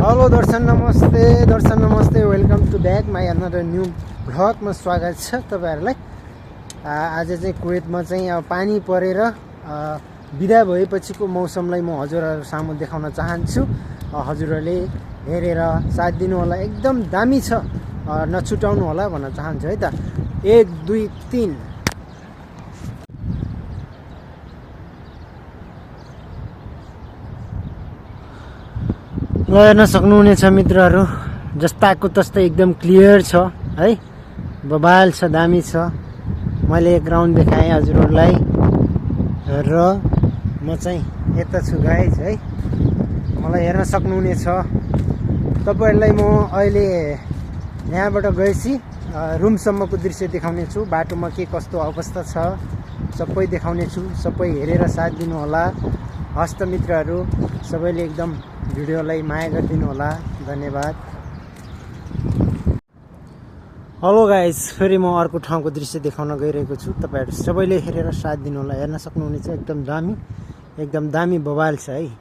Hello Darshan नमस्ते welcome to back my another new भ्लगमा स्वागत छ तपाईहरुलाई। आज चाहिँ कुवेतमा चाहिँ अब पानी परेर बिदा भएपछिको मौसमलाई म हजुरहरु सामु देखाउन चाहन्छु। हजुरहरुले हेरेर साथ दिनु होला, एकदम दामी छ, नछुटाउनु होला भन्न चाहन्छु है त। 1 2 3 हेर्न सक्नुहुनेछ मित्रहरु, जस्ताको तस्तै एकदम क्लियर छ है, बबाल छ, दामी छ। मैले एक राउन्ड देखाएँ हजुरहरुलाई र म चाहिँ यता छु गाइज है, मलाई हेर्न सक्नुहुनेछ। तपाईहरुलाई म अहिले यहाँबाट गएपछि रुमसम्मको दृश्य देखाउने छु। बाटोमा के कस्तो अवस्था छ सबै देखाउने छु, सबै हेरेर साथ दिनु होला। हस्त मित्रहरु सबैले एकदम भिडियोलाई माया गरिदिनु होला, धन्यवाद। हेलो गाइस, फेरि म अर्को ठाउँको दृश्य देखाउन गइरहेको छु। तपाईहरु सबैले हेरेर साथ दिनु होला। हेर्न सक्नुहुनेछ एकदम दामी बबाल छ है,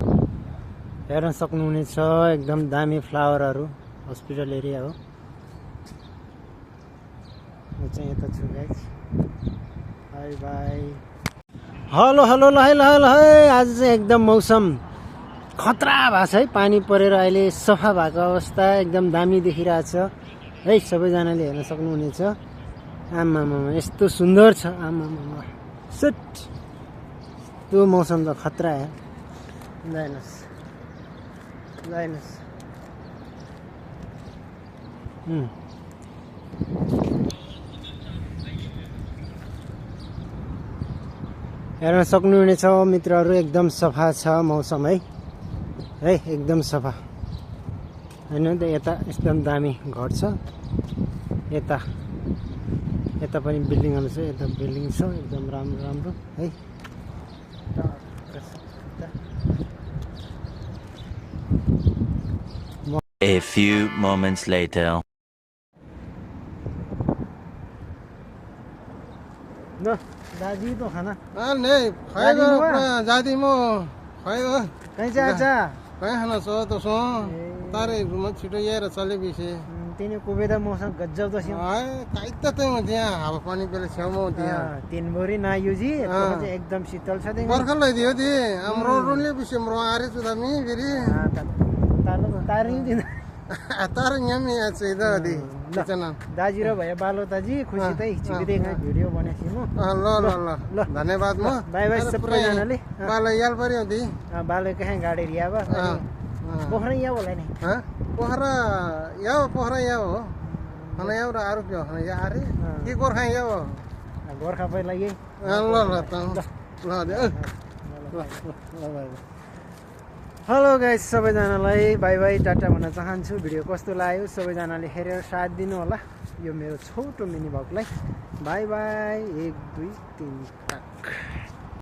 हेर्न सक्नुहुनेछ एकदम दामी फ्लावरहरु। हस्पिटल एरिया हो। म चाहिँ यता छु गाइस, बाइ बाइ। हेलो ल आज चाहिँ एकदम मौसम खतरा भएको छ है, पानी परेर अहिले सफा भएको अवस्था एकदम दामी देखिरहेछ है। सबैजनाले हेर्न सक्नुहुनेछ। आमामा यस्तो सुन्दर छ, आमामा सेट। त्यो मौसम त खतरा है। लाइनस हेर्न सक्नुहुनेछ मित्रहरु, एकदम सफा छ मौसम है, एकदम सफा हैन त। यता एकदम दामी घर छ, यता पनि बिल्डिङहरु छ, यता बिल्डिङ छ एकदम राम्रो है। A few moments later. न दादी तो खाना नहीं खाएगा जाती मो खाएगा कहीं जा कहीं खाना सो तो सो तारे मत छिटो यार चले बिसे तिनी कुबेदा मौसम गजब त छ। हाय काइता त म त्यहाँ हावा पानी पेले छेउमा त्यहाँ तीन भरि नायुजी चाहिँ एकदम शीतल छ। देखि बर्खा लैदियो ती हाम्रो रोडले बिसे मरो आरे छु दामी फेरि तारिङ दिन तारे न्यामी आ चाहिँ दादी किचन दाजी र भए बालो दाजी खुसी तै छिटै भिडियो बनाएको छु म। ल धन्यवाद। म बाइ बाइ सबैजनाले। बाले याल पर्यो दी बाले कहाँ गाडी रियाबा पोखरा या होला नि पोखरा या हो हन या र आरु के हन या आरे के गोर्खा या हो गोर्खा पहिला यही ल हेलो गाइस, सबैजनालाई बाइ बाइ टाटा भन्न चाहन्छु। भिडियो कस्तो लाग्यो सबैजनाले हेरेर साथ दिनु होला यो मेरो छोटो मिनी भ्लगलाई। Bye bye. 1 2 3 टाक।